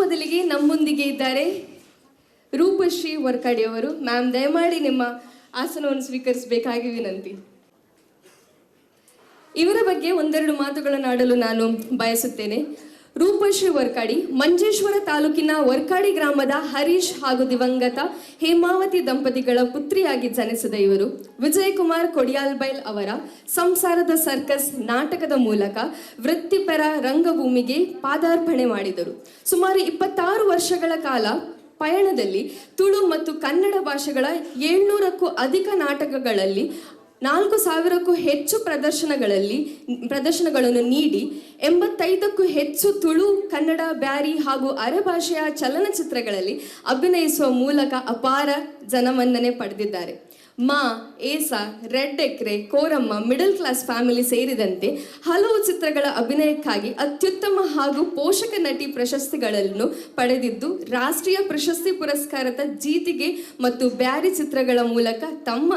ಮೊದಲಿಗೆ ನಮ್ಮೊಂದಿಗೆ ಇದ್ದಾರೆ ರೂಪಶ್ರೀ ವರ್ಕಾಡಿ ಅವರು. ಮ್ಯಾಮ್, ದಯಮಾಡಿ ನಿಮ್ಮ ಆಸನವನ್ನು ಸ್ವೀಕರಿಸಬೇಕಾಗಿ ವಿನಂತಿ. ಇವರ ಬಗ್ಗೆ ಒಂದೆರಡು ಮಾತುಗಳನ್ನು ಆಡಲು ನಾನು ಬಯಸುತ್ತೇನೆ. ರೂಪಶ್ರೀ ವರ್ಕಾಡಿ ಮಂಜೇಶ್ವರ ತಾಲೂಕಿನ ವರ್ಕಾಡಿ ಗ್ರಾಮದ ಹರೀಶ್ ಹಾಗೂ ದಿವಂಗತ ಹೇಮಾವತಿ ದಂಪತಿಗಳ ಪುತ್ರಿಯಾಗಿ ಜನಿಸಿದ ಇವರು ವಿಜಯಕುಮಾರ್ ಕೊಡಿಯಾಲ್ಬೈಲ್ ಅವರ ಸಂಸಾರದ ಸರ್ಕಸ್ ನಾಟಕದ ಮೂಲಕ ವೃತ್ತಿಪರ ರಂಗಭೂಮಿಗೆ ಪಾದಾರ್ಪಣೆ ಮಾಡಿದರು. ಸುಮಾರು 26 ವರ್ಷಗಳ ಕಾಲ ಪಯಣದಲ್ಲಿ ತುಳು ಮತ್ತು ಕನ್ನಡ ಭಾಷೆಗಳ 700ಕ್ಕೂ ಅಧಿಕ ನಾಟಕಗಳಲ್ಲಿ 4000ಕ್ಕೂ ಹೆಚ್ಚು ಪ್ರದರ್ಶನಗಳನ್ನು ನೀಡಿ 85ಕ್ಕೂ ಹೆಚ್ಚು ತುಳು, ಕನ್ನಡ, ಬ್ಯಾರಿ ಹಾಗೂ ಅರೆಭಾಷೆಯ ಚಲನಚಿತ್ರಗಳಲ್ಲಿ ಅಭಿನಯಿಸುವ ಮೂಲಕ ಅಪಾರ ಜನಮನ್ನಣೆ ಪಡೆದಿದ್ದಾರೆ. ಮಾ, ಏಸ, ರೆಡ್ ಎಕ್ರೆ, ಕೋರಮ್ಮ, ಮಿಡಲ್ ಕ್ಲಾಸ್ ಫ್ಯಾಮಿಲಿ ಸೇರಿದಂತೆ ಹಲವು ಚಿತ್ರಗಳ ಅಭಿನಯಕ್ಕಾಗಿ ಅತ್ಯುತ್ತಮ ಹಾಗೂ ಪೋಷಕ ನಟಿ ಪ್ರಶಸ್ತಿಗಳನ್ನು ಪಡೆದಿದ್ದು, ರಾಷ್ಟ್ರೀಯ ಪ್ರಶಸ್ತಿ ಪುರಸ್ಕಾರದ ಜೀತಿಗೆ ಮತ್ತು ಬ್ಯಾರಿ ಚಿತ್ರಗಳ ಮೂಲಕ ತಮ್ಮ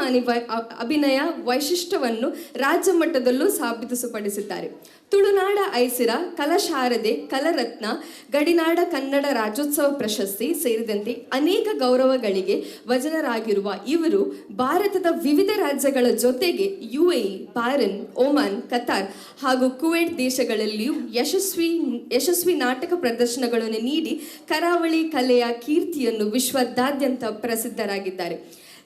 ಅಭಿನಯ ವೈಶಿಷ್ಟ್ಯವನ್ನು ರಾಜ್ಯ ಮಟ್ಟದಲ್ಲೂ ಸಾಬೀತುಪಡಿಸಿದ್ದಾರೆ. ತುಳುನಾಡ ಐಸಿರ, ಕಲಶಾರದೆ, ಕಲರತ್ನ, ಗಡಿನಾಡ ಕನ್ನಡ ರಾಜ್ಯೋತ್ಸವ ಪ್ರಶಸ್ತಿ ಸೇರಿದಂತೆ ಅನೇಕ ಗೌರವಗಳಿಗೆ ಭಾಜನರಾಗಿರುವ ಇವರು ಭಾರತದ ವಿವಿಧ ರಾಜ್ಯಗಳ ಜೊತೆಗೆ UAE, ಬಹ್ರೇನ್, ಒಮಾನ್, ಕತಾರ್ ಹಾಗೂ ಕುವೈಟ್ ದೇಶಗಳಲ್ಲಿಯೂ ಯಶಸ್ವಿ ನಾಟಕ ಪ್ರದರ್ಶನಗಳನ್ನು ನೀಡಿ ಕರಾವಳಿ ಕಲೆಯ ಕೀರ್ತಿಯನ್ನು ವಿಶ್ವದಾದ್ಯಂತ ಪ್ರಸಿದ್ಧರಾಗಿದ್ದಾರೆ.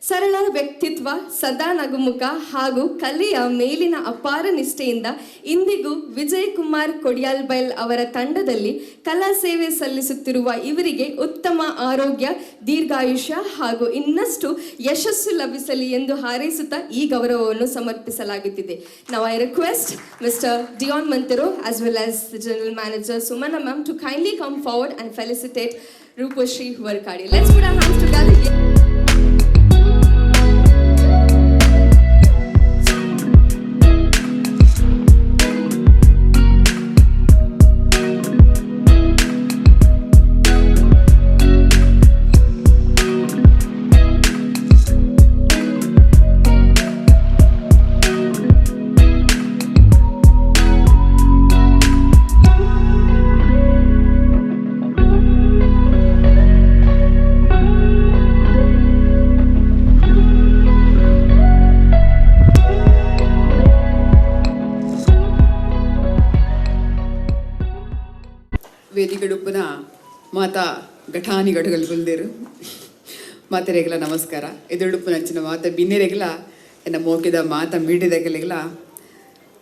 ಸರಳ ವ್ಯಕ್ತಿತ್ವ, ಸದಾ ನಗುಮುಖ ಹಾಗೂ ಕಲೆಯ ಮೇಲಿನ ಅಪಾರ ನಿಷ್ಠೆಯಿಂದ ಇಂದಿಗೂ ವಿಜಯಕುಮಾರ್ ಕೊಡಿಯಾಲ್ಬೈಲ್ ಅವರ ತಂಡದಲ್ಲಿ ಕಲಾ ಸೇವೆ ಸಲ್ಲಿಸುತ್ತಿರುವ ಇವರಿಗೆ ಉತ್ತಮ ಆರೋಗ್ಯ, ದೀರ್ಘಾಯುಷ್ಯ ಹಾಗೂ ಇನ್ನಷ್ಟು ಯಶಸ್ಸು ಲಭಿಸಲಿ ಎಂದು ಹಾರೈಸುತ್ತಾ ಈ ಗೌರವವನ್ನು ಸಮರ್ಪಿಸಲಾಗುತ್ತಿದೆ. Now I request Mr. Dion Mantero as well as the General Manager Sumana ma'am to kindly come forward and felicitate Rupashri Warkadi. Let's put our hands together here. ವೇದಿಕೆಡುಪ್ಪನ ಮಾತಾ ಘಟಾನಿ ಗಡಗಲ್ಗುಲ್ದೇರು ಮಾತೆರೆಗಲ ನಮಸ್ಕಾರ. ಎದುರುಡುಪ್ಪು ನಂಚಿನ ಮಾತ ಬಿನ್ನೆರೆಗಲ ಎನ್ನ ಮೋಕಿದ ಮಾತ ಮೀಡಿದೆಗಲಿಗಲ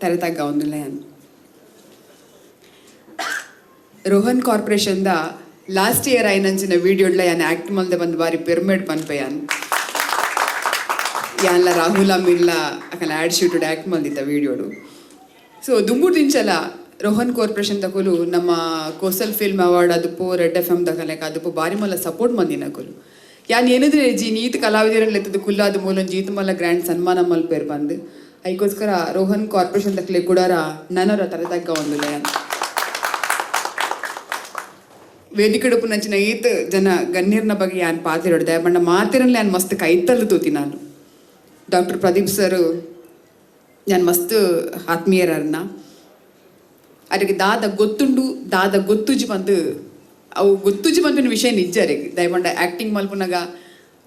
ತರತಾಗ ಒಂದಿಲ್ಲ. ರೋಹನ್ ಕಾರ್ಪೊರೇಷನ್ದ ಲಾಸ್ಟ್ ಇಯರ್ ಆಯ್ನಂಚಿನ ವೀಡಿಯೋಡ್ಲ ಯಾನ್ ಆ್ಯಕ್ಟ್ ಮಲ್ದೆ ಬಂದು ಬಾರಿ ಪಿರಮಿಡ್ ಪನ್ಪೆಯಾನ್ ಯಾನ್ಲ ರಾಹುಲ್ ಅಮ್ಮಿಲ್ಲ ಅಕಲ ಆ್ಯಡ್ ಶೂಟೆಡ್ ಆ್ಯಕ್ಟ್ ಮಲ್ದಿತ್ತ ವೀಡಿಯೋಡು. ಸೊ ದುಂಬೂರು ದಿಂಚಲ ರೋಹನ್ ಕಾರ್ಪೊರೇಷನ್ ತಗೊಲು ನಮ್ಮ ಕೋಸ್ಟಲ್ ಫಿಲ್ಮ್ ಅವಾರ್ಡ್ ಅದಪ್ಪು ರೆಡ್ FM ತಗೊಲೆಕ ಅದಪ್ಪು ಬಾರಿ ಮಲ್ಲ ಸಪೋರ್ಟ್ ಮಂದಿನ ಕೊಲು ಯಾನ್ ಏನಿದ್ರೆ ಜಿ ನೀತ್ ಕಲಾವಿದರಲ್ಲಿ ಎತ್ತದ ಕುಲ್ಲಾದ ಮೂಲ ಜೀತ ಮಲ್ಲ ಗ್ರ್ಯಾಂಡ್ ಸನ್ಮಾನ ಮಲ್ಪೇರ್ ಬಂದು ಅದಕ್ಕೋಸ್ಕರ ರೋಹನ್ ಕಾರ್ಪೊರೇಷನ್ ತಕ್ಕಲೆ ಕೂಡಾರ ನನರ ತರತಗ್ಗ ಒಂದಿಲ್ಲ. ವೇದಿಕೆಡುಪ್ಪು ನಂಚಿನ ಈತ ಜನ ಗಣ್ಯರ್ನ ಬಗ್ಗೆ ಯಾನ್ ಪಾತಿರೋಡು ದಯಬಣ್ಣ ಮಾತಿರಲ್ಲ ಯಾನ್ ಮಸ್ತ್ ಕೈತಲ್ಲು ತೂತಿ. ನಾನು ಡಾಕ್ಟರ್ ಪ್ರದೀಪ್ ಸರ್ ಯಾನ್ ಮಸ್ತ್ ಆತ್ಮೀಯರನ್ನ ಅದಕ್ಕೆ ದಾದ ಗೊತ್ತುಜಿ ಬಂದು ಅವು ಗೊತ್ತುಜಿ ಬಂದಿನ ವಿಷಯ ನಿಜ ರೀಗ ದಯಮಾಡ ಆ್ಯಕ್ಟಿಂಗ್ ಮಲ್ಪನಾಗ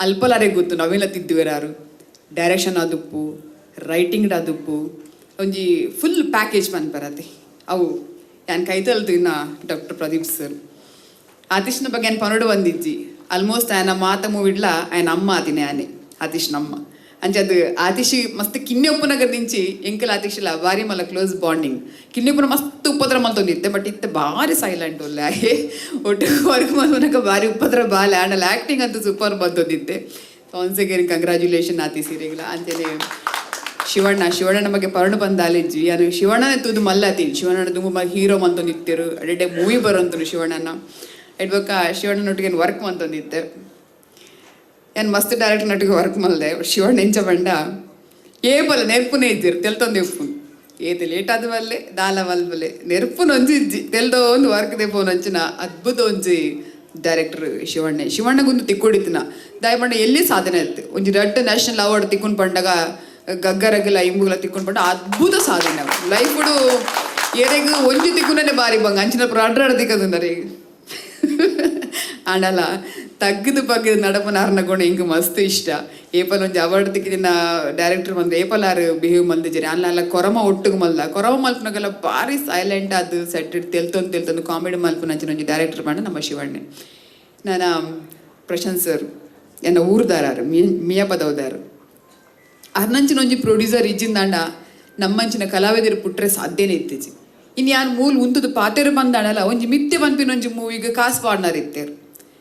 ಅಲ್ಪಲಾರೆ ಗೊತ್ತು ನಾವೆಲ್ಲ ತಿದ್ದುವೆರಾರು ಡೈರೆಕ್ಷನ್ ಆದುಪ್ಪು, ರೈಟಿಂಗ್ ಆದುಪ್ಪು, ಒಂಜಿ ಫುಲ್ ಪ್ಯಾಕೇಜ್ ಬಂದು ಬರತ್ತೆ ಅವು ಯಾನ್ ಕೈತಲ್ತು. ಇನ್ನು ಡಾಕ್ಟರ್ ಪ್ರದೀಪ್ ಸರ್ ಆತಿಶ್ನ ಬಗ್ಗೆ ಏನು ಪನೋಡು ಬಂದಿಜ್ಜಿ ಆಲ್ಮೋಸ್ಟ್ ಆಯನ ಮಾತ ಮೂವಿಡ್ಲ ಆಯನ ಅಮ್ಮ ಆತಿನಿ ಆನೆ ಆತಿಶ್ನಮ್ಮ ಅಂಚೆ ಅದು ಆತಿಶಿ ಮಸ್ತ್ ಕಿನ್ನೆಪ್ಪುನಗರ್ ದಿಂಚಿ ಎಂಕಲ್ ಆತಿಶಿಲ್ಲ ಬಾರಿ ಮಲ್ಲ ಕ್ಲೋಸ್ ಬಾಂಡಿಂಗ್. ಕಿನ್ನೆಪ್ಪುನ ಮಸ್ತ್ ಉಪದ್ರ ಮಲ್ತೊಂದಿತ್ತೆ ಬಟ್ ಇತ್ತೆ ಭಾರಿ ಸೈಲೆಂಟ್ ಒಳ್ಳೆ ಒಟ್ಟು ವರ್ಕ್ ಮಲ್ಪನಕ ಭಾರಿ ಉಪದ್ರ ಬಾಲೆ ಆಂಡಲ್ ಆ್ಯಕ್ಟಿಂಗ್ ಅಂತೂ ಸೂಪರ್ ಬಂದೊಂದಿತ್ತೆ. ಒನ್ಸ್ ಅಗೇನ್ ಕಂಗ್ರ್ಯಾಚುಲೇಷನ್ ಆತಿ ಸೀರೆಗಿಲ್ಲ. ಅಂಚನೆ ಶಿವಣ್ಣನ ಬಗ್ಗೆ ಪರ್ಣ ಬಂದ ಆಲಿಜ್ಜಿ ಯಾರು ಶಿವಣ್ಣನೇ ತೂದು ಮಲ್ಲಾತಿ ಶಿವಣ್ಣ ತುಂಬ ಹೀರೋ ಮಂತೊಂದಿತ್ತರು ಅಡೆ ಮೂವಿ ಬರೋಂತರು ಶಿವಣ್ಣನ ಇಡ್ಬೇಕ ಶಿವಣ್ಣನೊಟ್ಟಿಗೆ ವರ್ಕ್ ಮಂತೊಂದಿತ್ತೆ. ಏನು ಮಸ್ತ್ ಡೈರೆಕ್ಟರ್ ನಟಿಗೆ ವರ್ಕ್ ಮಲ್ದೆ ಶಿವಣ್ಣ ಎಂಚ ಬಂಡ ಏಪಲ್ಲ ನೆರ್ಪುನೇ ಇದ್ದಿರು ತೆಲ್ತೊಂದು ಏತೆ ಲೇಟ್ ಆದ ಬಲ್ಲೆ ದಾಲ ಮಲ್ಬಲೆ ನೆರ್ಪುನ ಒಂಜಿಜ್ಜಿ ತೆಲ್ದೋ ಒಂದು ವರ್ಕ್ ದೆಪ್ಪೋನ್ ಅಂಚಿನ ಅದ್ಭುತ ಒಂಜಿ ಡೈರೆಕ್ಟರ್ ಶಿವಣ್ಣಗೊಂದು ತಿಕ್ಕೊಡಿತಿನ ದಯಬಂಡ ಎಲ್ಲಿ ಸಾಧನೆ ಇತ್ತು ಒಂಜಿ ರೆಡ್ ನ್ಯಾಷನಲ್ ಅವಾರ್ಡ್ ತಿಕ್ಕೊಂಡು ಬಂಡಾಗ ಗಗ್ಗರಗೆಲ್ಲ ಇಂಬುಗಳ ತಿಕ್ಕೊಂಡು ಬಂಡ ಅದ್ಭುತ ಸಾಧನೆ ಲೈಫ್ ಏರೆಗ್ ಒಂಜಿ ತಿಕ್ಕುನೇ ಬಾರಿ ಬಂಗ ಅಂಚಿನ ಅಡ್ರಾಡ ತಿಕ್ಕದಂದರೆ ಆಂಡಲ ತಗ್ಗದು ಬಗ್ಗದು ನಡಪನ ಅರ್ನಕೊಂಡು ಹಿಂಗೆ ಮಸ್ತ್ ಇಷ್ಟ ಏಪಲ್ ಒಂಜಿ ಅವಾರ್ಡ್ ತಿಕ್ಕಿದಿನ ಡೈರೆಕ್ಟರ್ ಬಂದು ಏಪಲ್ ಆರು ಬಿಹೇವ್ ಮಲ್ದಿಜರಿ ಅಲ್ಲ ಕೊರಮ ಒಟ್ಟಿಗೆ ಮಲ್ದ ಕೊರಮ ಮಲ್ಪನಾಗೆಲ್ಲ ಭಾರಿ ಸೈಲೆಂಟ್ ಅದು ಸೆಟ್ ಇಟ್ಟು ತೆಲ್ತೊಂದು ಕಾಮಿಡಿ ಮಲ್ಪನಂಚಿನ ಒಂಜಿ ಡೈರೆಕ್ಟರ್ ಬಂಡ ನಮ್ಮ ಶಿವಣ್ಣೆ ನಾನು ಪ್ರಶಾಂತ್ ಸರ್ ಎನ್ನ ಊರ್ದಾರ ಮಿಯಾಪದವ್ದಾರು ಅರ್ನಂಚಿನ ಒಂಜಿ ಪ್ರೊಡ್ಯೂಸರ್ ಇಜ್ಜಿಂದಾಂಡ ನಮ್ಮಂಚಿನ ಕಲಾವಿದರು ಪುಟ್ರೆ ಸಾಧ್ಯನೇ ಇತ್ತೀಚಿ ಇನ್ನು ಯಾರು ಮೂಲ ಉಂತದು ಪಾತೆರು ಬಂದಾಡಲ್ಲ ಒಂಜಿ ಮಿತ್ತೆ ಬಂಪಿನ ಒಂಜಿ ಮೂವಿಗೆ ಕಾಸು ಪಾಡ್ನಾರ ಇತ್ತೇರು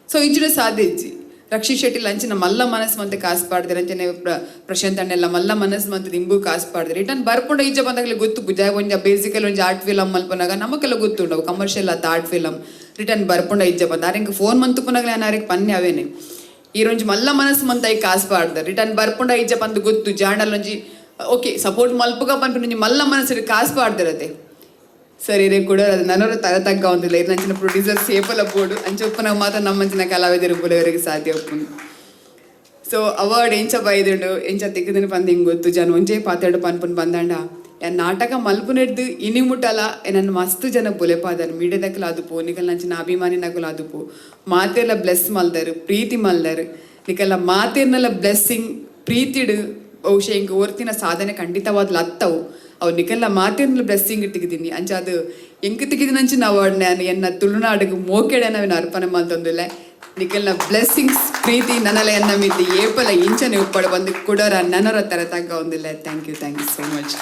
ಸೊ ಇಂಚಿನ ಸಾಧ್ಯ ಇಜ್ಜಿ ರಕ್ಷಿ ಶೆಟ್ಟಿ ಅಂಚಿನ ಮಲ್ಲ ಮನಸ್ಸು ಮಂತೆ ಕಾಸು ಪಾಡ್ದಿರ ಅಂಚನೆ ಪ್ರಶಾಂತ್ ಅಣ್ಣೆಲ್ಲ ಮಲ್ಲ ಮನಸ್ಸು ಮಂತೆ ನಿಂಬು ಕಾಸು ಪಾಡ್ದಿರ ರಿಟರ್ನ್ ಬರ್ಕೊಂಡು ಈಜ ಬಂದಾಗಲೇ ಗೊತ್ತು ಬುಜಾಯ ಒಂಜ ಬೇಸಿಕಲ್ ಒಂಜಿ ಆರ್ಟ್ ಫಿಲಮ್ ಮಲ್ಪನಾಗ ನಮಗೆಲ್ಲ ಗೊತ್ತುಂಡವು ಕಮರ್ಷಿಯಲ್ ಆತ ಆರ್ಟ್ ಫಿಲಮ್ ರಿಟರ್ನ್ ಬರ್ಕೊಂಡ ಇಜ್ಜ ಬಂದ ಆರಿಗೆ ಫೋನ್ ಮಂತುಪನಾಗಲೇ ನಾನು ಆರಿಗೆ ಪನ್ನೆ ಅವೇನೆ ಈರೊಂಜಿ ಮಲ್ಲ ಮನಸ್ಸು ಮಂತ ಈ ಕಾಸು ಪಾಡ್ದ ರಿಟರ್ನ್ ಬರ್ಕೊಂಡ ಇಜ್ಜ ಬಂದು ಗೊತ್ತು ಜಾಂಡಲ್ ಒಂಜಿ ಓಕೆ ಸಪೋರ್ಟ್ ಮಲ್ಪಗ ಬಂದ್ಬಿಟ್ಟು ಮಲ್ಲ ಮನಸ್ಸು ಕಾಸು ಪಾಡ್ದಿರತ್ತೆ ಸರಿ ರೇ ಕೂಡ ಅದು ನನ್ನವರ ತರ ತಗ್ಗ ಒಂದಿಲ್ಲ ಇದು ನಂಚಿನ ಪ್ರೊಡ್ಯೂಸರ್ ಸೇಪಲ ಬೋರ್ಡು ಅಂಚೊಪ್ಪನಾಗ ಮಾತ್ರ ನಮ್ಮಂಚಿನ ಕಲಾವಿದರು ಬುಲೆಯವರಿಗೆ ಸಾಧ್ಯ ಒಪ್ಪುಂಡು ಸೊ ಅವಾರ್ಡ್ ಎಂಚ ಬೈದುಂಡು ಎಂಚ ತೆಗೆದಿನ ಬಂದು ಹಿಂಗೆ ಗೊತ್ತು ಜನ ಒಂಚೆ ಪಾತೆರಡು ಪನ್ಪುನ್ ಬಂದಾಂಡ ಯಾನ್ ನಾಟಕ ಮಲ್ಪುನೆಡ್ದು ಇನಿ ಮುಟ್ಟಲ ನನ್ನ ಮಸ್ತ್ ಜನ ಬೊಲೆಪಾದರು ಮೀಡಿಯಾದಕ್ಕಲ ಅದುಪು ನಿಕಲ್ ನಂಚಿನ ಅಭಿಮಾನಿನಕಲು ಅದುಪು ಮಾತೆಲ್ಲ ಬ್ಲೆಸ್ ಮಲ್ದರು ಪ್ರೀತಿ ಮಲ್ದರು ನಿಕಲ್ಲ ಮಾತೇರ್ನೆಲ್ಲ ಬ್ಲೆಸ್ಸಿಂಗ್ ಪ್ರೀತಿಡು ಬಹುಶಃ ಹಿಂಗೆ ಓರ್ತಿನ ಸಾಧನೆ ಖಂಡಿತವಾದ್ಲು ಅತ್ತವು ಅವು ನಿಕಲ್ಲ ಮಾತೇರ್ನೆಲ್ಲ ಬ್ಲೆಸ್ಸಿಂಗ್ ತೆಗಿದೀನಿ ಅಂಚ ಅದು ಹೆಂಗೆ ತೆಗಿದಿನಂಚಿನ ಅವಾರ್ಡ್ ನಾನು ಎನ್ನ ತುಳುನಾಡಿಗೆ ಮೋಕೆಡೆ ನಾವೇನು ಅರ್ಪಣೆ ಮಾಡ್ತಂದಿಲ್ಲ ನಿಕಲ್ನ ಬ್ಲೆಸ್ಸಿಂಗ್ಸ್ ಪ್ರೀತಿ ನನ್ನಲ್ಲ ಎನ್ನ ಮಿತಿ ಏಪಲ ಇಂಚನೆ ಉಪ್ಪಡು ಬಂದು ಕೊಡೋರ ನನ್ನರ ತರ ತಗ್ಗ ಒಂದಿಲ್ಲ ಥ್ಯಾಂಕ್ ಯು ಸೋ ಮಚ್